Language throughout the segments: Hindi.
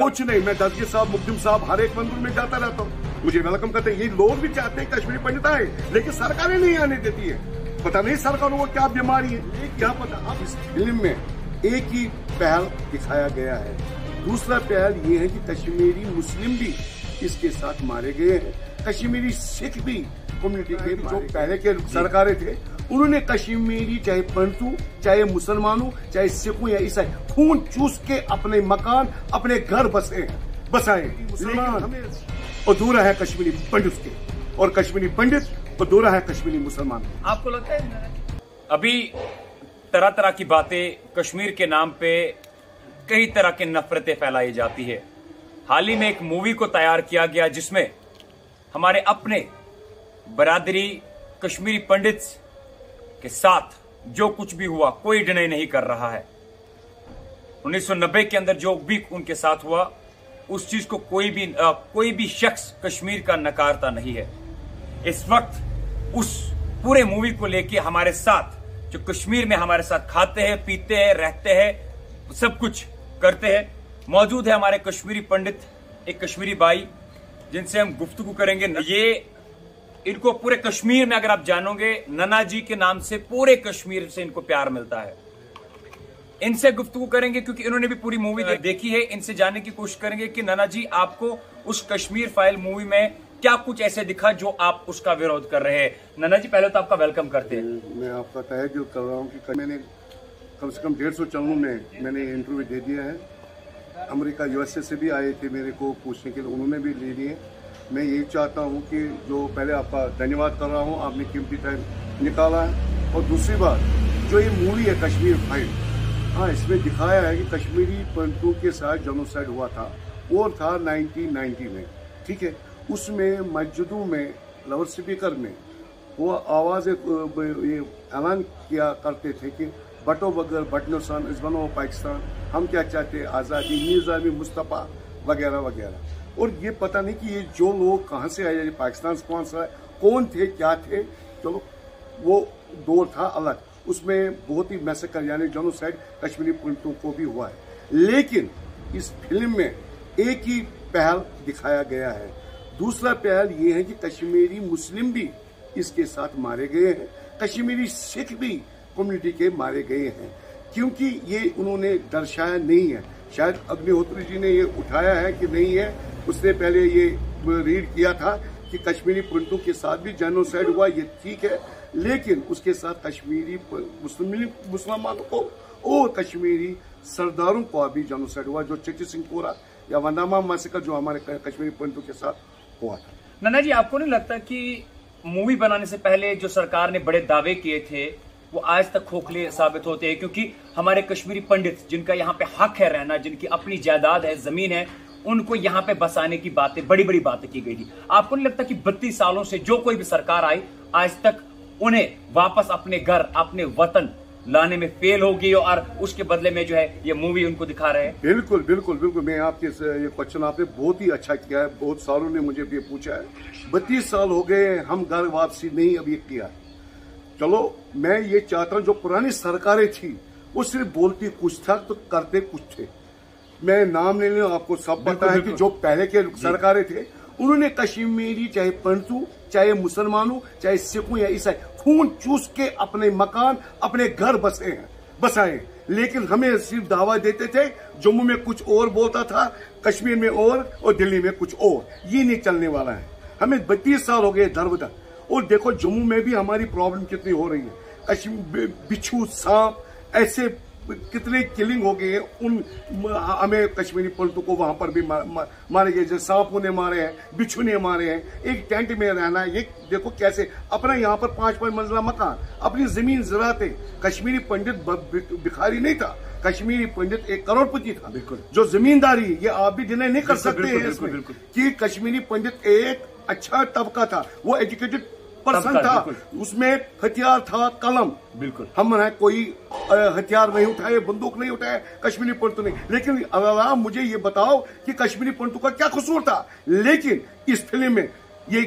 कुछ नहीं, मैं दर्जी साहब, मुक्तिम साहब हर एक मंदिर में जाता रहता हूँ, मुझे वेलकम करते हैं। ये लोग भी चाहते हैं कश्मीरी पंडित आए, लेकिन सरकारें नहीं आने देती है। पता नहीं सरकारों को क्या बीमारी है, ये क्या पता। अब इस फिल्म में एक ही पहल दिखाया गया है, दूसरा पहल ये है कि कश्मीरी मुस्लिम भी इसके साथ मारे गए हैं, कश्मीरी सिख भी कम्युनिटी के जो पहले के सरकारें थे उन्होंने कश्मीरी चाहे पंडितों, चाहे मुसलमानों, चाहे सिखों या ईसाई खून चूस के अपने मकान, अपने घर बसाए। मुसलमान अधूरा है कश्मीरी पंडित के, और कश्मीरी पंडित अधूरा है कश्मीरी मुसलमान। आपको लगता है अभी तरह तरह की बातें कश्मीर के नाम पे कई तरह की नफरतें फैलाई जाती है। हाल ही में एक मूवी को तैयार किया गया जिसमें हमारे अपने बरादरी कश्मीरी पंडित के साथ जो कुछ भी हुआ कोई डिनाई नहीं कर रहा है। 1990 के अंदर जो भी उनके साथ हुआ उस चीज को कोई भी शख्स कश्मीर का नकारता नहीं है। इस वक्त उस पूरे मूवी को लेके हमारे साथ जो कश्मीर में हमारे साथ खाते हैं, पीते हैं, रहते हैं, सब कुछ करते हैं, मौजूद है हमारे कश्मीरी पंडित, एक कश्मीरी बाई जिनसे हम गुफ्तगू करेंगे। ये इनको पूरे कश्मीर में अगर आप जानोगे नना जी के नाम से पूरे कश्मीर से इनको प्यार मिलता है। इनसे गुफ्तगू करेंगे क्योंकि इन्होंने भी पूरी मूवी देखी है। इनसे जानने की कोशिश करेंगे कि नना जी आपको उस कश्मीर फाइल मूवी में क्या कुछ ऐसे दिखा जो आप उसका विरोध कर रहे हैं। नना जी पहले तो आपका वेलकम करते हैं। मैं आपका तहे दिल कर रहा हूँ कि मैंने कम से कम 150 चैनलों में मैंने इंटरव्यू दे दिया है। अमेरिका यूएसए से भी आए थे मेरे को पूछने के लिए, उन्होंने भी ले लिए। मैं यही चाहता हूँ कि जो पहले आपका धन्यवाद कर रहा हूँ, आपने कीमती टाइम निकाला है। और दूसरी बात, जो ये मूवी है कश्मीर फाइल, हाँ इसमें दिखाया है कि कश्मीरी पंडितों के साथ जेनोसाइड हुआ था, और था 1990 में, ठीक है। उसमें मस्जिदों में लाउड स्पीकर में वो आवाज़ ये ऐलान किया करते थे कि बटो बगैर बटनुसान इस बनो पाकिस्तान, हम क्या चाहते हैं आज़ादी, निज़ामी मुस्तफ़ा वगैरह वगैरह। और ये पता नहीं कि ये जो लोग कहाँ से आए, पाकिस्तान से कौन सा है, कौन थे, क्या थे, चलो वो दौर था अलग। उसमें बहुत ही मैसेकर यानी जेनोसाइड कश्मीरी पंडितों को भी हुआ है। लेकिन इस फिल्म में एक ही पहल दिखाया गया है, दूसरा पहल ये है कि कश्मीरी मुस्लिम भी इसके साथ मारे गए हैं, कश्मीरी सिख भी कम्युनिटी के मारे गए हैं, क्योंकि ये उन्होंने दर्शाया नहीं है। शायद अग्निहोत्री जी ने ये उठाया है कि नहीं है, उसने पहले ये रीड किया था कि कश्मीरी पंडितों के साथ भी जेनोसाइड हुआ, ये ठीक है, लेकिन उसके साथ कश्मीरी मुसलमानों को और कश्मीरी सरदारों को भी जेनोसाइड हुआ, जो चची सिंहपुरा या वंदामा मैसेकर जो हमारे कश्मीरी पंडितों के साथ हुआ था। नन्ना जी आपको नहीं लगता कि मूवी बनाने से पहले जो सरकार ने बड़े दावे किए थे वो आज तक खोखले साबित होते हैं, क्योंकि हमारे कश्मीरी पंडित जिनका यहाँ पे हक है रहना, जिनकी अपनी जायदाद है, जमीन है, उनको यहाँ पे बसाने की बातें, बड़ी बड़ी बातें की गई थी। आपको नहीं लगता कि 32 सालों से जो कोई भी सरकार आई आज तक उन्हें वापस अपने घर, अपने वतन लाने में फेल हो गई, और उसके बदले में जो है ये मूवी उनको दिखा रहे हैं? बिल्कुल बिल्कुल बिल्कुल, मैं आपके ये क्वेश्चन आपने बहुत ही अच्छा किया है। बहुत सालों ने मुझे ये पूछा है, 32 साल हो गए हम घर वापसी नहीं अभी किया। चलो मैं ये चाहता हूँ जो पुरानी सरकारें थी वो सिर्फ बोलती कुछ था तो करते कुछ थे। मैं नाम ले लूं, आपको सब पता है कि जो पहले के सरकारें थे उन्होंने कश्मीरी चाहे पंडितों, चाहे मुसलमानों, चाहे सिखों या ईसाई खून चूस के अपने मकान, अपने घर बसाए। लेकिन हमें सिर्फ दावा देते थे, जम्मू में कुछ और बोलता था, कश्मीर में और दिल्ली में कुछ और। ये नहीं चलने वाला है। हमें 32 साल हो गए दर, और देखो जम्मू में भी हमारी प्रॉब्लम कितनी हो रही है। कश्मीर बिच्छू, सांप, ऐसे कितने किलिंग हो गए हैं। उन हमें कश्मीरी पंडितों को वहां पर भी मारे गए, जैसे सांपों ने मारे हैं, बिच्छू ने मारे हैं। एक टेंट में रहना है, ये देखो कैसे अपना यहाँ पर 5-5 मंजिला मकान, अपनी जमीन ज़राते। कश्मीरी पंडित भिखारी नहीं था, कश्मीरी पंडित एक करोड़पति था। बिल्कुल, जो जमींदारी, ये आप भी डिनाई नहीं कर सकते हैं इसमें कि कश्मीरी पंडित एक अच्छा तबका था, वो एजुकेटेड पर्सन था, उसमें हथियार था, कलम। बिल्कुल, हम कोई हथियार नहीं उठाए, बंदूक नहीं उठाए कश्मीरी पंडितों ने। लेकिन अगर मुझे ये बताओ कि कश्मीरी पंडितों का क्या कसूर था। लेकिन इस फिल्म में ये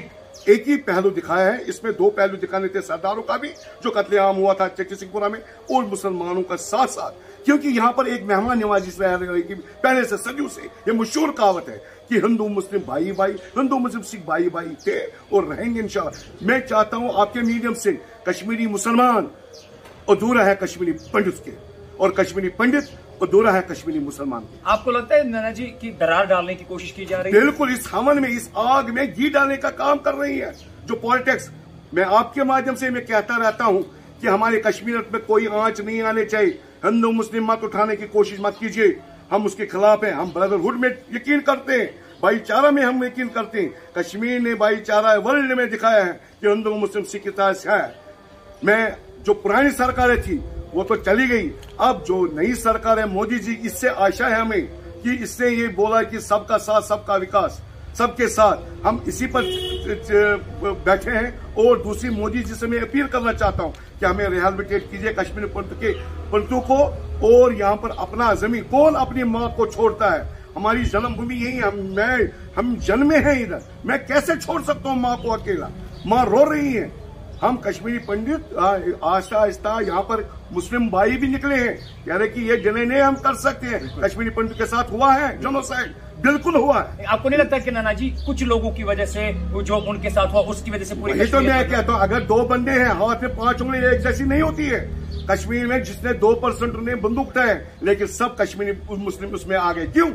एक ही पहलू दिखाया है, इसमें 2 पहलू दिखाने थे, सरदारों का भी जो कत्लेआम हुआ था चची सिंहपुरा में, और मुसलमानों का साथ साथ। क्योंकि यहाँ पर एक मेहमान नवाजी से पहले से सदियों से ये मशहूर कहावत है कि हिंदू मुस्लिम भाई भाई, हिंदू मुस्लिम सिख भाई भाई थे और रहेंगे इंशाल्लाह। मैं चाहता हूँ आपके मीडियम से कश्मीरी मुसलमान अधूरा है कश्मीरी पंडित के, और कश्मीरी पंडित अधूरा है कश्मीरी मुसलमान के। आपको लगता है नाना जी की दरार डालने की कोशिश की जा रही है? बिल्कुल, इस हवन में, इस आग में घी डालने का काम कर रही है जो पॉलिटिक्स। मैं आपके माध्यम से मैं कहता रहता हूँ कि हमारे कश्मीर में कोई आंच नहीं आने चाहिए। हिंदू मुस्लिम मत उठाने की कोशिश मत कीजिए, हम उसके खिलाफ हैं। हम ब्रदरहुड में यकीन करते हैं, भाईचारा में हम यकीन करते हैं। कश्मीर ने भाईचारा वर्ल्ड में दिखाया है कि हिंदू मुस्लिम सिख इतिहास है। मैं जो पुरानी सरकारें थी वो तो चली गई, अब जो नई सरकार है मोदी जी, इससे आशा है हमें कि इससे ये बोला कि सबका साथ सबका विकास, सबके साथ हम इसी पर बैठे हैं। और दूसरी मोदी जी से मैं अपील करना चाहता हूं कि हमें रिहैबिलिटेट कीजिए कश्मीर पंडितों को। और यहाँ पर अपना जमीन, कौन अपनी माँ को छोड़ता है? हमारी जन्मभूमि यही है, हम जन्मे हैं इधर। मैं कैसे छोड़ सकता हूँ माँ को अकेला? माँ रो रही है। हम कश्मीरी पंडित आस्ता आस्ता यहाँ पर मुस्लिम भाई भी निकले हैं, कह रहे कि ये डिनाई हम कर सकते हैं। कश्मीरी पंडित के साथ हुआ है जेनोसाइड, बिल्कुल हुआ है। आपको नहीं लगता कि नाना जी कुछ लोगों की वजह से जो उनके साथ हुआ उसकी वजह से पूरी? तो मैं कहता हूँ, अगर दो बंदे हैं, हाथ में 5 उंगली एक जैसी नहीं होती है। कश्मीर में जिसने 2% ने बंदूक उठाए, लेकिन सब कश्मीरी मुस्लिम उसमें आ गए। क्यों?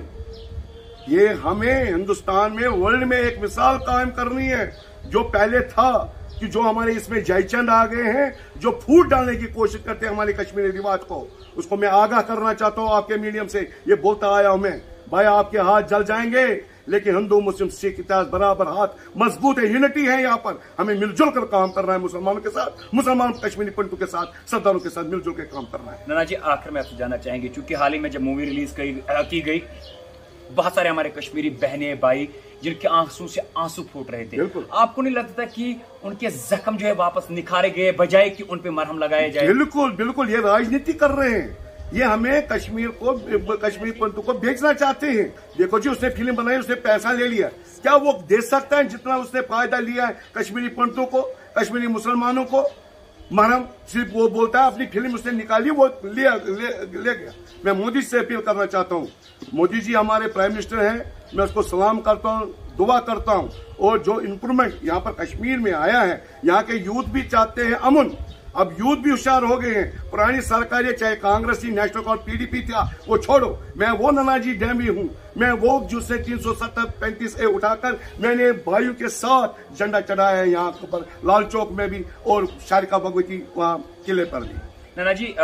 ये हमें हिंदुस्तान में, वर्ल्ड में एक मिसाल कायम करनी है। जो पहले था कि जो हमारे इसमें जयचंद आ गए हैं, जो फूट डालने की कोशिश करते हैं हमारे कश्मीरी रिवाज को, उसको मैं आगाह करना चाहता हूं आपके मीडियम से। ये बोलता आया हूं मैं, भाई आपके हाथ जल जाएंगे, लेकिन हिंदू मुस्लिम सिख इतिहास बराबर हाथ मजबूत है, यूनिटी है। यहाँ पर हमें मिलजुल कर काम करना है, मुसलमानों के साथ, मुसलमान कश्मीरी पंडितों के साथ, सरदारों के साथ मिलजुल के काम करना है। नाना जी आखिर में आपसे जानना चाहेंगे, क्योंकि हाल ही में जब मूवी रिलीज की गई, बहुत सारे हमारे कश्मीरी बहने भाई जिनके आंसू से आंसू फूट रहे थे, आपको नहीं लगता कि उनके जख्म जो है वापस निखारे गए बजाय कि उन पे मरहम लगाया जाए? बिल्कुल बिल्कुल, ये राजनीति कर रहे हैं। ये हमें कश्मीर पंडितों को बेचना चाहते हैं। देखो जी, उसने फिल्म बनाई, उसने पैसा ले लिया, क्या वो दे सकता है जितना उसने फायदा लिया है कश्मीरी पंडितों को, कश्मीरी मुसलमानों को? मरहम सिर्फ वो बोलता है, अपनी फिल्म उसने निकाली, वो ले गया। मैं मोदी से अपील करना चाहता हूँ, मोदी जी हमारे प्राइम मिनिस्टर हैं, मैं उसको सलाम करता हूँ, दुआ करता हूँ। और जो इम्प्रूवमेंट यहाँ पर कश्मीर में आया है, यहाँ के यूथ भी चाहते हैं अमन। अब यूथ भी होशियार हो गए हैं। पुरानी सरकारें, चाहे कांग्रेस थी, नेशनल और पीडीपी था, वो छोड़ो। मैं वो नानाजी डैमी हूँ, मैं वो जिसने 370-35 उठाकर मैंने भाइयों के साथ झंडा चढ़ाया है यहाँ पर, लाल चौक में भी और शारिका भगवती वहाँ किले पर भी। नाना जी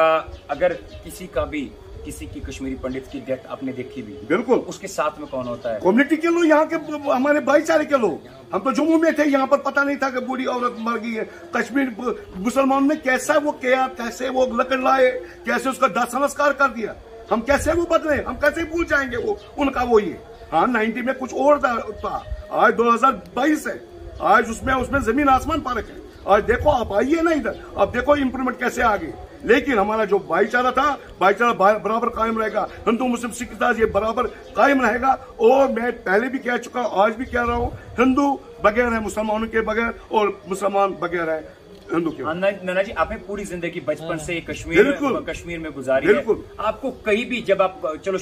अगर किसी की कश्मीरी पंडित की डेथ आपने देखी भी, बिल्कुल, उसके साथ में कौन होता है? कम्युनिटी के लोग, यहाँ के हमारे भाईचारे के लोग। हम तो जम्मू में थे, यहाँ पर पता नहीं था कि बूढ़ी औरत मर गई है। कश्मीर मुसलमानों ने कैसा वो किया, कैसे वो लकड़ लाए, कैसे उसका दाह संस्कार कर दिया, हम कैसे वो बदले, हम कैसे भूल जाएंगे वो उनका वो ये। हाँ, 90 में कुछ और था, आज 2022 है, आज उसमें जमीन आसमान फर्क है। आज देखो, आप आइए ना इधर, अब देखो इम्प्रूवमेंट कैसे आ गई। लेकिन हमारा जो भाईचारा था, भाईचारा बराबर कायम रहेगा। हिंदू मुस्लिम सिख इतिहास ये बराबर कायम रहेगा। और मैं पहले भी कह चुका, आज भी कह रहा हूँ, हिंदू बगैर है मुसलमानों के बगैर, और मुसलमान बगैर है हिंदू के। नाना जी आपने पूरी जिंदगी बचपन से कश्मीर में गुजारी है। आपको कहीं भी, जब आप चलो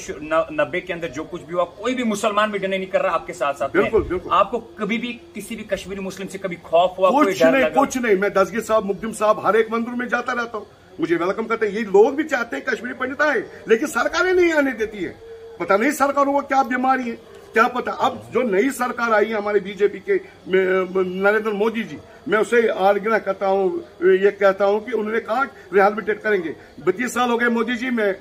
90 के अंदर जो कुछ भी हुआ, कोई भी मुसलमान भी डिनाई नहीं कर रहा आपके साथ साथ? बिल्कुल। आपको कभी भी किसी भी कश्मीरी मुस्लिम से कभी खौफ हुआ? कुछ नहीं। मैं दसगीर साहब, मुकदम साहब, हर एक मंदिर में जाता रहता हूँ, मुझे वेलकम करते हैं। ये लोग भी चाहते हैं कश्मीरी पंडित आए, लेकिन सरकारें नहीं आने देती है। पता नहीं सरकारों को क्या बीमारी है, क्या पता। अब जो नई सरकार आई है हमारे बीजेपी के नरेंद्र मोदी जी, मैं उसे आग्रह करता हूँ, ये कहता हूँ कि उन्होंने कहा रिहैबिलिटेट करेंगे। 32 साल हो गए मोदी जी, मैं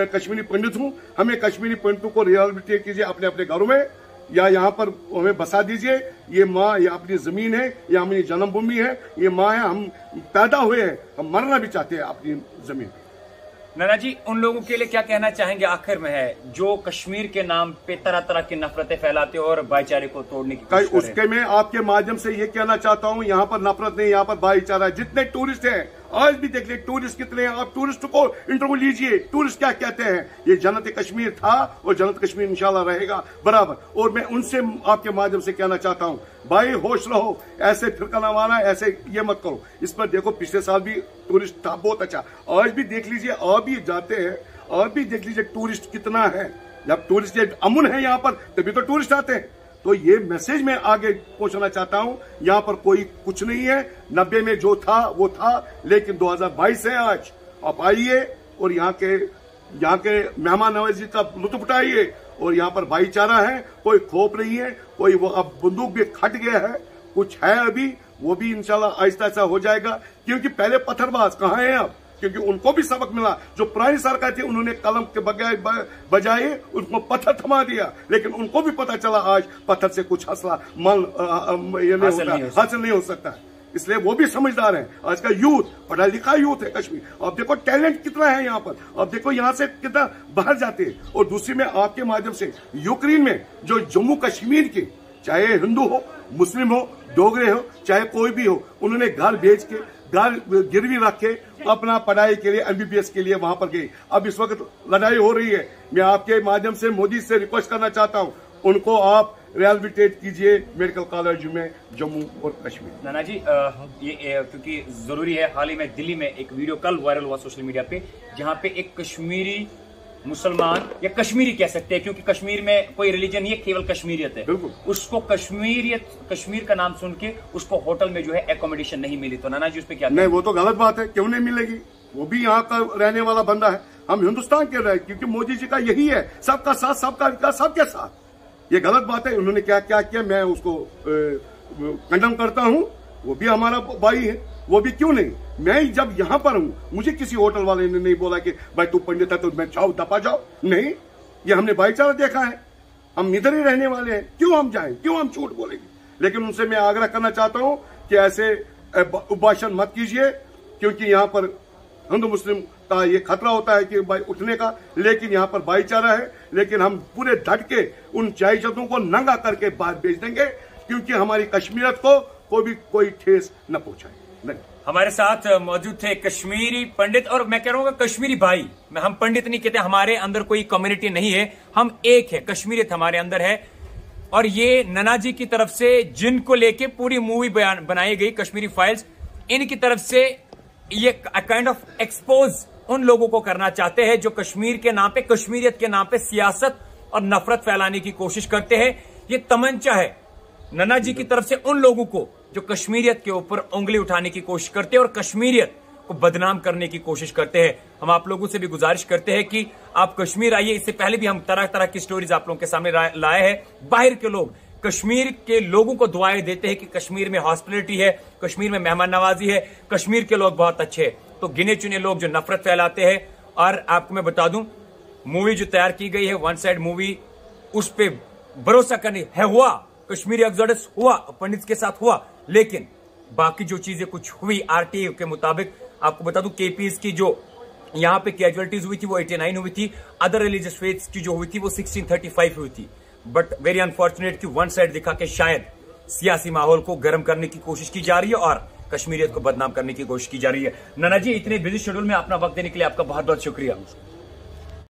कश्मीरी पंडित हूँ, हमें कश्मीरी पंडितों को रिहैबिलिटेट कीजिए अपने अपने घरों में, या यहाँ पर हमें बसा दीजिए। ये माँ, ये अपनी जमीन है, ये हमारी जन्मभूमि है, ये माँ है, हम पैदा हुए हैं, हम मरना भी चाहते हैं अपनी जमीन। नाना जी उन लोगों के लिए क्या कहना चाहेंगे आखिर में है, जो कश्मीर के नाम पे तरह तरह की नफरतें फैलाते और भाईचारे को तोड़ने की कोशिश कर रहे हैं? उसके मैं आपके माध्यम से ये कहना चाहता हूँ, यहाँ पर नफरत नहीं, यहाँ पर भाईचारा है। जितने टूरिस्ट हैं, आज भी देख ले टूरिस्ट कितने हैं, आप टूरिस्ट को इंटरव्यू लीजिए, टूरिस्ट क्या कहते हैं। ये जन्नत कश्मीर था और जन्नत कश्मीर इंशाल्लाह रहेगा बराबर। और मैं उनसे आपके माध्यम से कहना चाहता हूँ, भाई होश रहो, ऐसे फिरका ना माना, ऐसे ये मत करो। इस पर देखो, पिछले साल भी टूरिस्ट था बहुत अच्छा, आज भी देख लीजिए, आप भी जाते हैं, और भी देख लीजिए टूरिस्ट कितना है, जब टूरिस्ट अमन है यहाँ पर तभी तो टूरिस्ट आते हैं। तो ये मैसेज मैं आगे पहुंचाना चाहता हूं, यहाँ पर कोई कुछ नहीं है, 90 में जो था वो था, लेकिन 2022 है आज। आप आइए और यहाँ के मेहमान नवाजी का लुत्फ उठाइए, और यहाँ पर भाईचारा है, कोई खौफ नहीं है, कोई वो अब बंदूक भी खट गया है, कुछ है अभी, वो भी इंशाल्लाह आहिस्ता आहिस्ता हो जाएगा। क्योंकि पहले पत्थरबाज कहाँ हैं अब, क्योंकि उनको भी सबक मिला। जो पुरानी सरकार थी उन्होंने कलम के बजाय उनको पत्थर थमा दिया, लेकिन उनको भी पता चला आज पत्थर से कुछ हासिल नहीं हो सकता। इसलिए वो भी समझदार हैं। आज का यूथ पढ़ा लिखा यूथ है कश्मीर। अब देखो टैलेंट कितना है यहाँ पर, अब देखो यहाँ से कितना बाहर जाते हैं। और दूसरी में आपके माध्यम से यूक्रेन में जो जम्मू कश्मीर के, चाहे हिंदू हो, मुस्लिम हो, डोगरे हो, चाहे कोई भी हो, उन्होंने घर बेच के, घर गिरवी रख के अपना पढ़ाई के लिए, MBBS के लिए वहां पर गए। अब इस वक्त लड़ाई हो रही है। मैं आपके माध्यम से मोदी से रिक्वेस्ट करना चाहता हूं, उनको आप रिहैबिलिटेट कीजिए मेडिकल कॉलेज में जम्मू और कश्मीर। नाना जी ये क्योंकि जरूरी है, हाल ही में दिल्ली में एक वीडियो कल वायरल हुआ सोशल मीडिया पे, जहां पे एक कश्मीरी मुसलमान या कश्मीरी कह सकते हैं, क्योंकि कश्मीर में कोई रिलीजन नहीं है, केवल कश्मीरियत है, उसको कश्मीर का नाम सुन के उसको होटल में जो है एकोमोडेशन नहीं मिली। तो नाना जी उस पर क्या? नहीं, वो तो गलत बात है, क्यों नहीं मिलेगी? वो भी यहाँ का रहने वाला बंदा है, हम हिंदुस्तान के रहे, क्योंकि मोदी जी का यही है, सबका साथ, सबका विकास, सबके साथ। ये गलत बात है, उन्होंने क्या क्या किया मैं उसको कंडम करता हूँ। वो भी हमारा भाई है, वो भी क्यों नहीं। मैं जब यहाँ पर हूँ, मुझे किसी होटल वाले ने नहीं बोला कि भाई तू पंडित है तो मैं जाओ दफा जाओ, नहीं। ये हमने भाईचारा देखा है, हम इधर ही रहने वाले हैं, क्यों हम जाएं, क्यों हम झूठ बोलेंगे। लेकिन उनसे मैं आग्रह करना चाहता हूँ कि ऐसे उबाशन मत कीजिए, क्योंकि यहाँ पर हिंदू मुस्लिम का ये खतरा होता है कि भाई उठने का, लेकिन यहाँ पर भाईचारा है। लेकिन हम पूरे डट के उन जायजतों को नंगा करके बाहर भेज देंगे, क्योंकि हमारी कश्मीरियत को भी कोई ठेस न पहुंचाए। नहीं। हमारे साथ मौजूद थे कश्मीरी पंडित, और मैं कह रहा हूँ कश्मीरी भाई, हम पंडित नहीं कहते, हमारे अंदर कोई कम्युनिटी नहीं है, हम एक है, कश्मीरियत हमारे अंदर है। और ये नना जी की तरफ से जिनको लेके पूरी मूवी बनाई गई कश्मीरी फाइल्स, इनकी तरफ से ये काइंड ऑफ एक्सपोज उन लोगों को करना चाहते हैं जो कश्मीर के नाम पे, कश्मीरियत के नाम पे सियासत और नफरत फैलाने की कोशिश करते हैं। ये तमंचा है नना जी की तरफ से उन लोगों को जो कश्मीरियत के ऊपर उंगली उठाने की कोशिश करते हैं और कश्मीरियत को बदनाम करने की कोशिश करते हैं। हम आप लोगों से भी गुजारिश करते हैं कि आप कश्मीर आइए। इससे पहले भी हम तरह तरह की स्टोरीज आप लोगों के सामने लाए हैं। बाहर के लोग कश्मीर के लोगों को दुआएं देते हैं कि कश्मीर में हॉस्पिटलिटी है, कश्मीर में मेहमान नवाजी है, कश्मीर के लोग बहुत अच्छे हैं। तो गिने चुने लोग जो नफरत फैलाते हैं। और आपको मैं बता दूं, मूवी जो तैयार की गई है वन साइड मूवी, उस पर भरोसा करने है, हुआ कश्मीरी एक्सोडस हुआ, पंडित के साथ हुआ, लेकिन बाकी जो चीजें कुछ हुई आरटीए के मुताबिक, आपको बता दूं केपीज की जो यहाँ पे कैजुअलिटीज हुई थी वो 89 हुई थी, अदर रिलीजियस फेथ्स की जो हुई थी वो 1635 हुई थी। बट वेरी अनफॉर्चुनेट कि वन साइड दिखा के शायद सियासी माहौल को गर्म करने की कोशिश की जा रही है और कश्मीरियत को बदनाम करने की कोशिश की जा रही है। नना जी, इतने बिजी शेड्यूल में अपना वक्त देने के लिए आपका बहुत बहुत शुक्रिया।